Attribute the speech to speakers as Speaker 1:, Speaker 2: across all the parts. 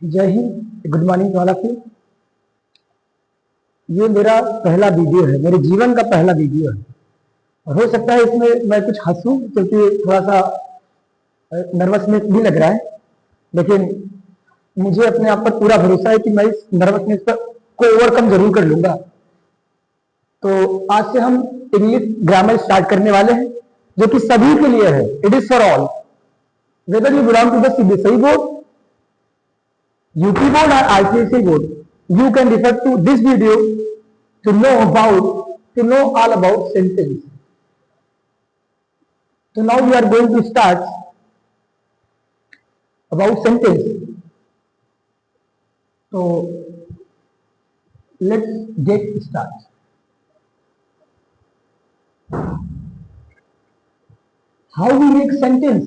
Speaker 1: जय Hind, good morning वाला की। ये मेरा पहला वीडियो है, मेरे जीवन का पहला वीडियो है और हो सकता है इसमें मैं कुछ हंसूं क्योंकि थोड़ा सा नर्वसनेस भी लग रहा है, लेकिन मुझे अपने आप पर पूरा भरोसा है कि मैं इस नर्वसनेस को ओवरकम जरूर कर लूंगा। तो आज से हम इंग्लिश ग्रामर स्टार्ट करने वाले हैं, जो कि सभी के लिए है। It is for all, whether you belong to the CBSE board, UP board or ICSE board. You can refer to this video to know all about sentence. So now we are going to start about sentence. So let's get started. How we make sentence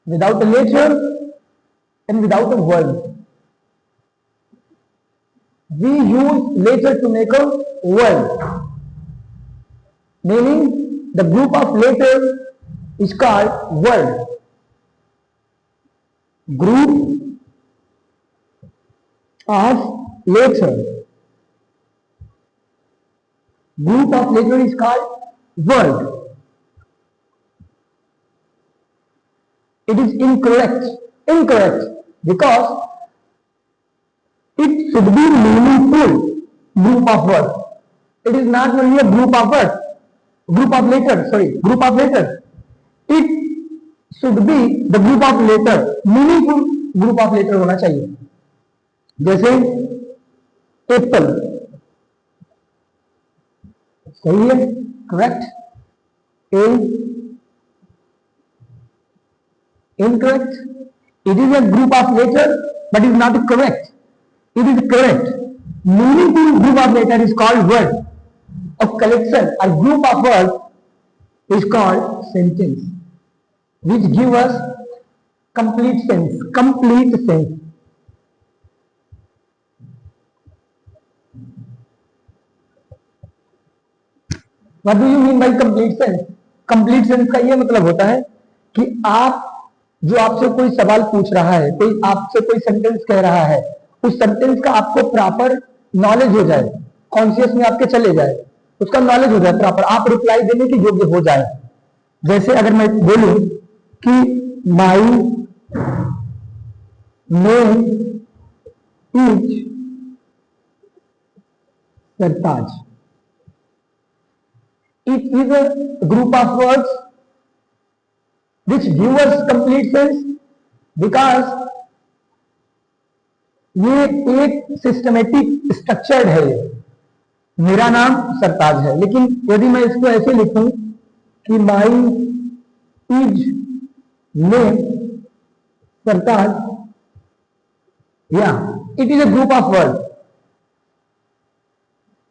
Speaker 1: without a letter and without a word. We use letter to make a word, meaning the group of letters is called word. Group of letter. Group of letter is called word. It is incorrect because it should be meaningful group of words. It is not only a group of words, group of letters. It should be the group of letter, meaningful group of letter होना चाहिए। जैसे Apple, सही है, correct. A, incorrect. It is a group of letter but is not correct. It is correct. Meaningful group of letter is called word. A collection or group of words is called sentence, which give us complete sense. What do you mean by complete sense? Complete sense का ये मतलब होता है कि आप जो आपसे कोई सवाल पूछ रहा है, कोई आपसे कोई सेंटेंस कह रहा है, उस सेंटेंस का आपको प्रॉपर नॉलेज हो जाए, कॉन्शियस में आपके चले जाए, उसका नॉलेज हो जाए प्रॉपर, आप रिप्लाई देने के योग्य हो जाए। जैसे अगर मैं बोलूं कि my name is Sartaj, it is a group of words which give us complete sense because ये एक सिस्टमेटिक स्ट्रक्चर्ड है। मेरा नाम सरताज है, लेकिन यदि मैं इसको ऐसे लिखूं कि माई इज नेम सरताज, या it is a group of word,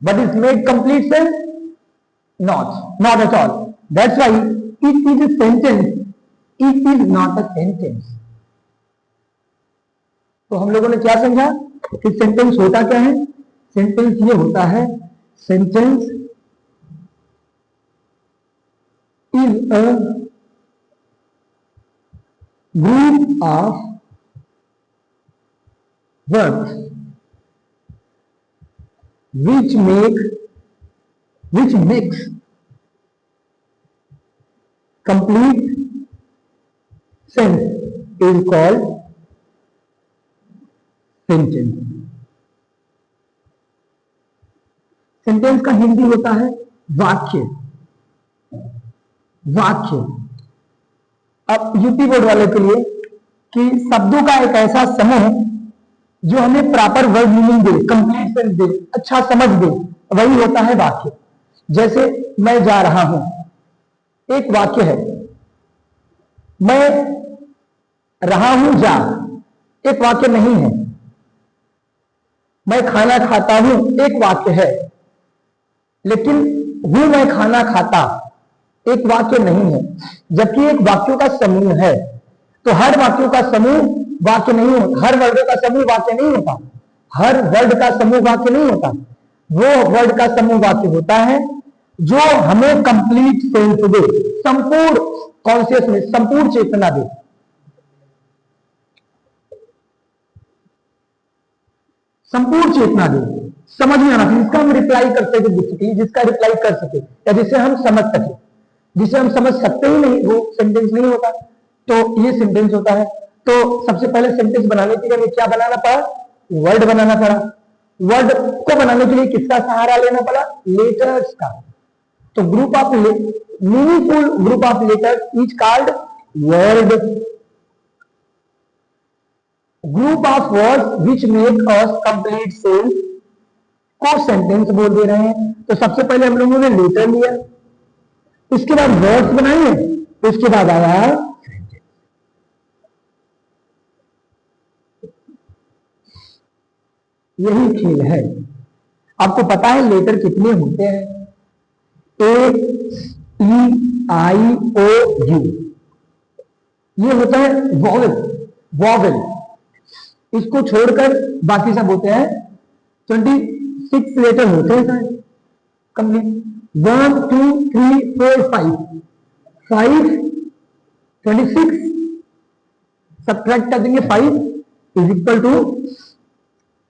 Speaker 1: but is made complete sense? Not at all. That's why it is a sentence. It is not a sentence. तो हम लोगों ने क्या समझा कि सेंटेंस होता क्या है? सेंटेंस ये होता है, sentence is a group of words which makes complete sense is called sentence. Sentence का हिंदी होता है वाक्य। अब यूपी बोर्ड वाले के लिए कि शब्दों का एक ऐसा समूह जो हमें proper word meaning they, complete sense they, अच्छा समझ दे, वही होता है वाक्य। जैसे मैं जा रहा हूं, एक वाक्य है। मैं रहा हूं जा, एक वाक्य नहीं है। मैं खाना खाता हूं, एक वाक्य है, लेकिन हूं मैं खाना खाता एक वाक्य नहीं है। जबकि एक वाक्यों का समूह है, तो हर वाक्यों का समूह वाक्य नहीं होता, हर वर्ड का समूह वाक्य नहीं होता, हर वर्ड का समूह वाक्य नहीं होता। वो वर्ड का समूह वाक्य होता है जो हमें कंप्लीट सेंस दे, संपूर्ण कॉन्शियसनेस, संपूर्ण चेतना दे। संपूर्ण चेतना दे, समझ में आना चाहिए, जिसका हम रिप्लाई कर सके बेसिकली, जिसका रिप्लाई कर सके या जिसे हम समझ सके। जिसे हम समझ सकते ही नहीं वो सेंटेंस नहीं होता, तो ये सेंटेंस होता है। तो सबसे पहले सेंटेंस बनाने के लिए हमें क्या बनाना पड़ा? वर्ड बनाना पड़ा। वर्ड को बनाने के लिए किसका सहारा लेना पड़ा? लेटर्स का। तो group of meaningful group of letters is called word. Group of words which make us complete sense को सेंटेंस बोल दे रहे हैं। तो सबसे पहले हम लोगों ने लेटर लिया, उसके बाद वर्ड्स बनाए, उसके बाद आया यही खेल है। आपको पता है लेटर कितने होते हैं? ए ई आई ओ यू, ये होता है वॉवेल। वॉवेल इसको छोड़कर बाकी सब होते हैं 26 लेटर होते हैं कंप्लीट। 1 2 3 4 5 26 सब्ट्रैक्ट कर देंगे 5 इज इक्वल टू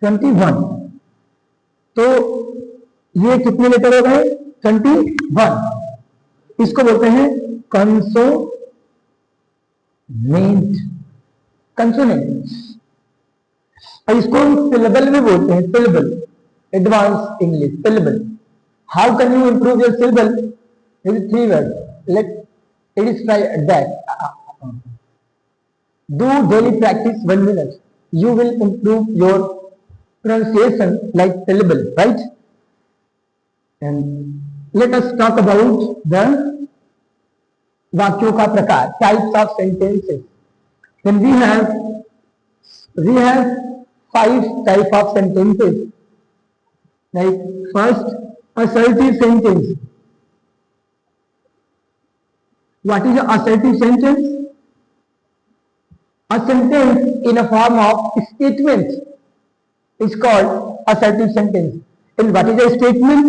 Speaker 1: 21। तो ये कितने लेटर हो गए? 21। इसको बोलते हैं कंसोनेंट। कंसोनेंट, और इसको हम सिलेबल भी बोलते हैं। Syllable, advance English syllable. How can you improve your syllable? With 3 words. Let it is try that. Do daily practice 1 minute. You will improve your pronunciation like syllable, right? And let us talk about the वाक्यों का प्रकार, types of sentences. Then we have 5 type of sentences. Like first, assertive sentence. What is an assertive sentence? A sentence in a form of statement is called assertive sentence. And what is a statement?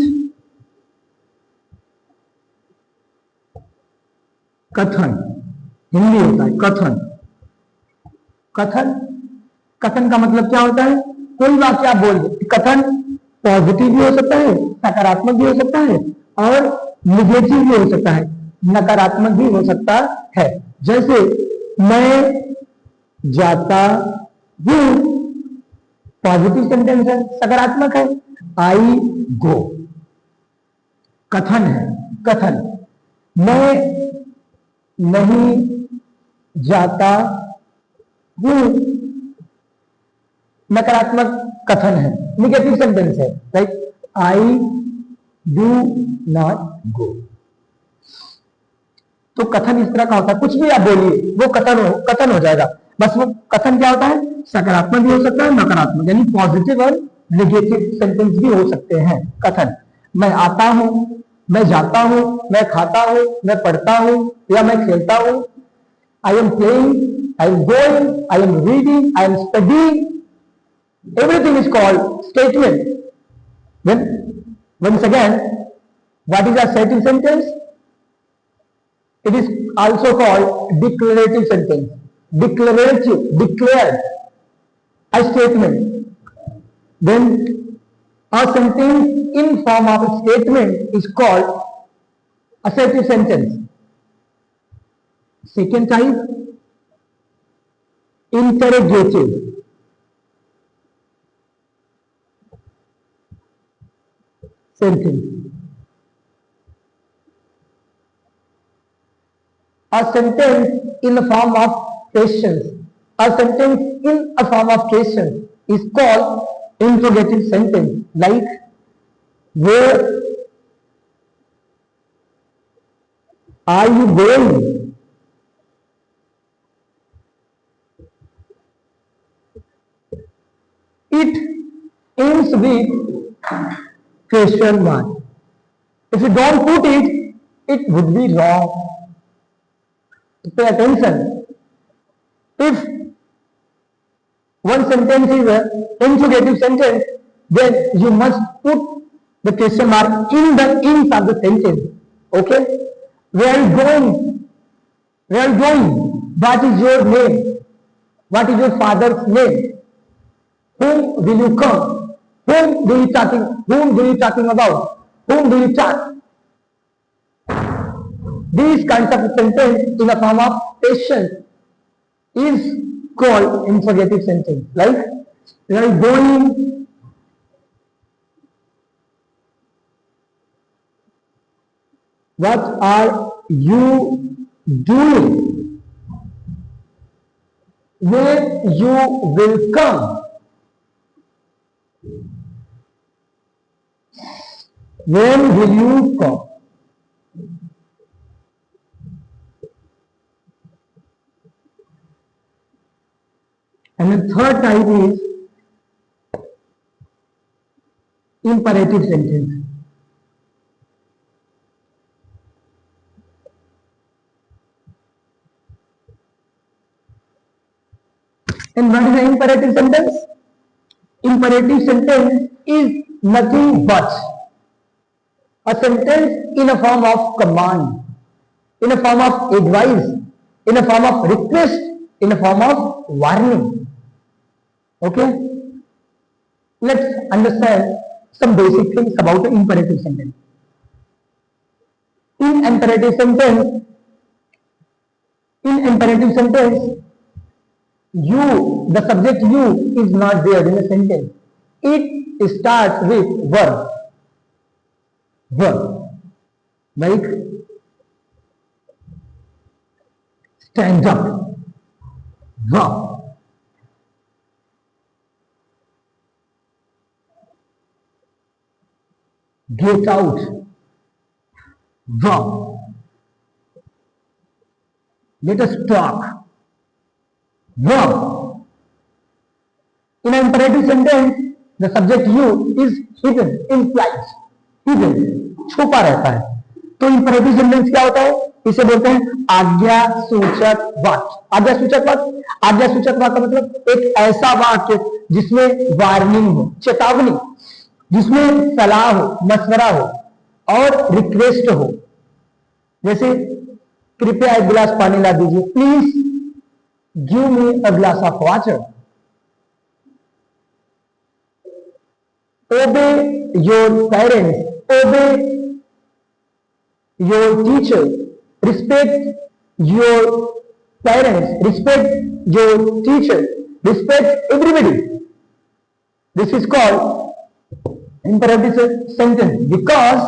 Speaker 1: कथन, हिंदी होता है कथन। कथन, कथन का मतलब क्या होता है? कोई वाक्य आप बोल दो। कथन पॉजिटिव भी हो सकता है, सकारात्मक भी हो सकता है, और निगेटिव भी हो सकता है, नकारात्मक भी हो सकता है। जैसे मैं जाता हूं, पॉजिटिव सेंटेंस है, सकारात्मक है। आई गो, कथन है। कथन, मैं नहीं जाता हूं, नकारात्मक कथन है, निगेटिव सेंटेंस है। Like I do not go. तो कथन इस तरह का होता है, कुछ भी आप बोलिए वो कथन हो जाएगा। बस वो कथन क्या होता है? सकारात्मक भी हो सकता है, नकारात्मक, यानी पॉजिटिव और नेगेटिव सेंटेंस भी हो सकते हैं कथन। मैं आता हूं, मैं जाता हूं, मैं खाता हूं, मैं पढ़ता हूं, या मैं खेलता हूं। I am playing, I am going, I am reading, I am studying. Everything is called statement. Then once again, what is assertive sentence? It is also called declarative sentence. Declarative, declared, a statement. Then a sentence in form of a statement is called assertive sentence. Second type, interrogative. Sentence. A sentence in the form of questions. A sentence in a form of questions is called interrogative sentence. Like, where are you going? It ends with question mark. If you don't put it, it would be wrong. Pay attention. If one sentence is an interrogative sentence, then you must put the question mark in the ends of the sentence. Okay? Where are you going? Where are you going? What is your name? What is your father's name? Whom will you come? Whom do you talking? Whom do you talking about? Whom do you talk? These kinds of sentence in the form of question is called interrogative sentence. Like, where are you going? What are you doing? When you will come? When will you come? And the third type is imperative sentence. And what is the imperative sentence? Imperative sentence is nothing but a sentence in a form of command, in a form of advice, in a form of request, in a form of warning. Okay? Let's understand some basic things about the imperative sentence. In imperative sentence, in imperative sentence, you, the subject you is not there in the sentence. It starts with verb. Verb. Like stand up. Verb. Get out. Verb. Let us talk. Verb. In an imperative sentence, the subject you is hidden, implied, hidden, छुपा रहता है. तो imperative sentence क्या होता है? इसे बोलते हैं आज्ञा सूचक वाक्य. आज्ञा सूचक वाक्य, आज्ञा सूचक वाक्य का मतलब एक ऐसा वाक्य जिसमें वार्निंग हो, चेतावनी, जिसमें सलाह हो, मशवरा हो और रिक्वेस्ट हो. जैसे कृपया एक गिलास पानी ला दीजिए. Please give me a glass of water. Obey your parents, obey your teacher, respect your parents, respect your teacher, respect everybody. This is called imperative sentence because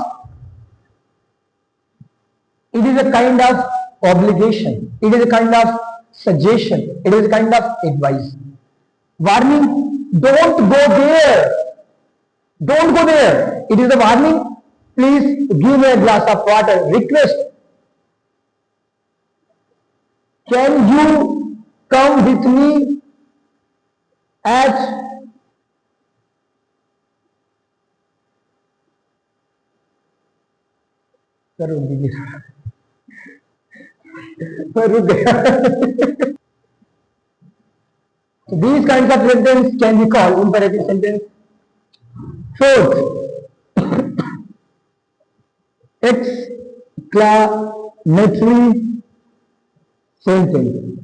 Speaker 1: it is a kind of obligation, it is a kind of suggestion, it is a kind of advice. Warning, don't go there. Don't go there. It is a warning. Please give me a glass of water. Request. Can you come with me at So these kinds of sentences can be called imperative sentence. Fourth, exclamatory sentence.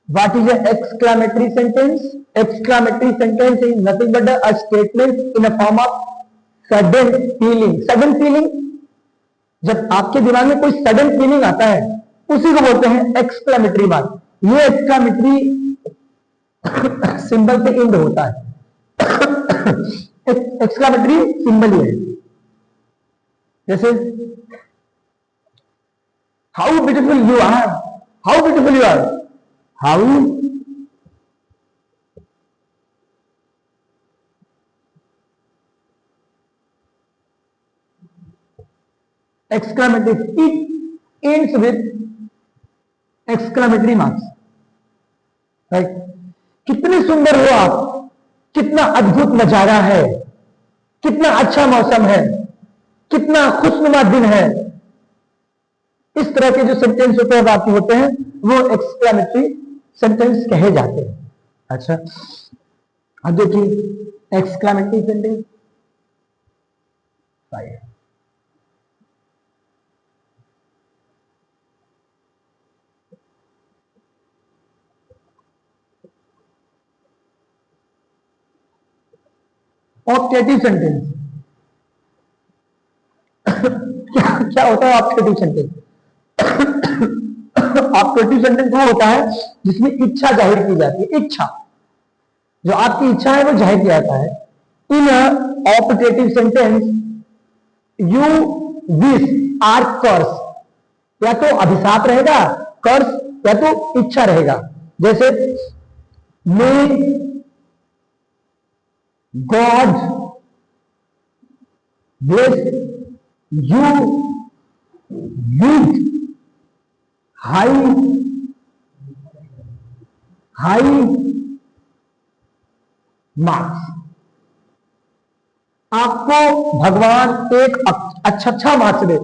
Speaker 1: What is an exclamatory sentence? Exclamatory sentence is nothing but a statement in a form of sudden feeling. Sudden feeling, जब आपके दिमाग में कोई sudden feeling आता है उसी को बोलते हैं एक्सक्लामेटरी मार्क. ये एक्सक्लामेटरी सिंबल से इंड होता है. एक्सक्लामेटरी सिंबल ही है. जैसे how beautiful you are, how beautiful you are, how exclamatory, it ends with exclamatory marks. Right? कितने सुंदर हो आप, कितना अद्भुत नजारा है, कितना अच्छा मौसम है, कितना खुशनुमा दिन है. इस तरह के जो सेंटेंस होते हैं वाक्य होते हैं वो एक्सक्लेमेटरी सेंटेंस कहे जाते हैं. अच्छा, अब देखिए एक्सक्लेमेटरी सेंटेंस ऑप्टेटिव सेंटेंस क्या होता है ऑप्टेटिव सेंटेंस? ऑप्टेटिव सेंटेंस वो होता है जिसमें इच्छा जाहिर की जाती है। इच्छा, जो आपकी इच्छा है वो जाहिर किया जाता है। In optative sentence you wish or curse, या तो अभिशाप रहेगा, कर्स, या तो इच्छा रहेगा। जैसे may God bless you with high marks. आपको भगवान एक अच्छा मार्क्स दे,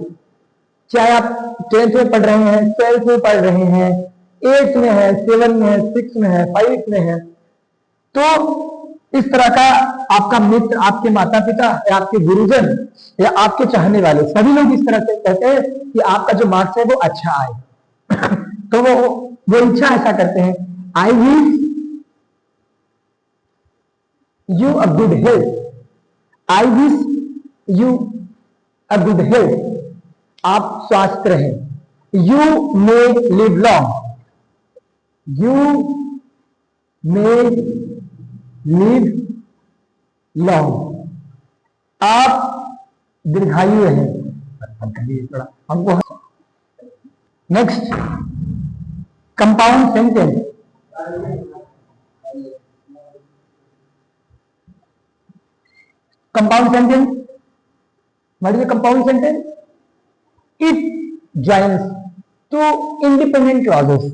Speaker 1: चाहे आप 10th में पढ़ रहे हैं, 12th में पढ़ रहे हैं, 8th में है, 7 में है, 6 में है, 5 में है, तो इस तरह का आपका मित्र, आपके माता पिता या आपके गुरुजन या आपके चाहने वाले सभी लोग इस तरह से कहते हैं कि आपका जो मार्क्स है वो अच्छा आए। तो वो इच्छा ऐसा करते हैं, I wish you a good health, I wish you a good health, आप स्वस्थ रहें। You may live long, you may live long, आप दीर्घायु रहें। थोड़ा हमको next compound sentence. Compound sentence, what is compound sentence? It joins two independent clauses.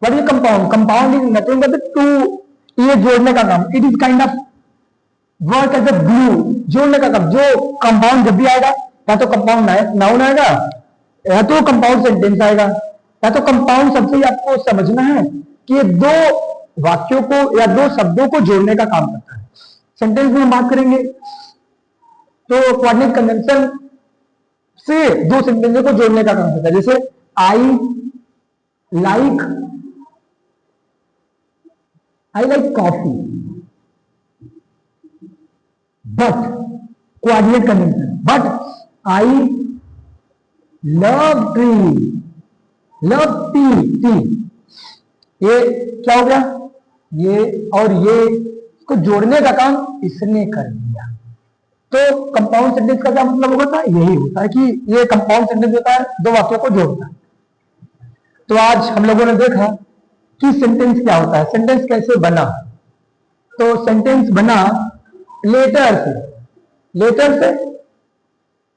Speaker 1: What is compound? Compound is nothing but the two, ये जोड़ने का काम। It is kind of work as a glue, जोड़ने का काम। जो compound जब भी आएगा, या तो कंपाउंड नाउन आएगा, या तो कंपाउंड सेंटेंस आएगा, या तो कंपाउंड शब्द से आपको समझना है कि ये दो वाक्यों को या दो शब्दों को जोड़ने का काम करता है। सेंटेंस में हम बात करेंगे तो कोऑर्डिनेट कन्वेंशन से दो सेंटेंसों को जोड़ने का काम करता है। जैसे I like coffee, but coordinate convention, but I love T. ये क्या हो गया? ये और ये को जोड़ने का काम इसने कर दिया। तो कंपाउंड सेंटेंस का क्या मतलब होता है? यही होता है कि ये कंपाउंड सेंटेंस होता है, दो वाक्यों को जोड़ता है। तो आज हम लोगों ने देखा कि सेंटेंस क्या होता है, सेंटेंस कैसे बना। तो सेंटेंस बना लेटर से,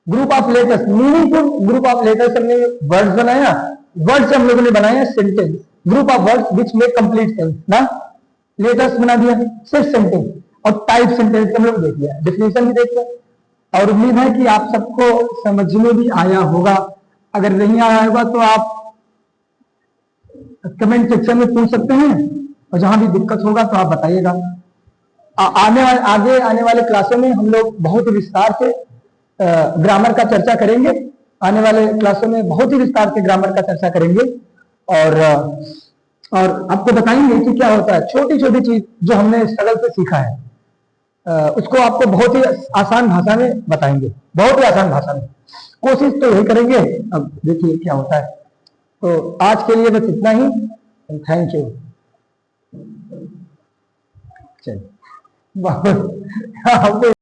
Speaker 1: group of letters, meaningful group of letters हमने वर्ड्स बनाया, वर्ड से हम लोगों ने बनाया sentence, group of words which make complete sense ना। लेटर्स बना दिया, सिर्फ सेंटेंस। और टाइप सेंटेंस हम लोग देख लिया, डेफिनेशन भी देख लिया। और उम्मीद है कि आप सबको समझ में भी आया होगा। अगर नहीं आया होगा तो आप कमेंट सेक्शन में पूछ सकते हैं, और जहां भी दिक्कत होगा तो आप बताइएगा। आगे आने वाले क्लासों में हम लोग बहुत ही विस्तार से ग्रामर का चर्चा करेंगे। आने वाले क्लासों में बहुत ही विस्तार से ग्रामर का चर्चा करेंगे, और आपको बताएंगे कि क्या होता है। छोटी छोटी चीज जो हमने स्ट्रगल से सीखा है, उसको आपको बहुत ही आसान भाषा में बताएंगे, बहुत ही आसान भाषा में। कोशिश तो यही करेंगे, अब देखिए क्या होता है। तो आज के लिए बस इतना ही, थैंक यू। चलिए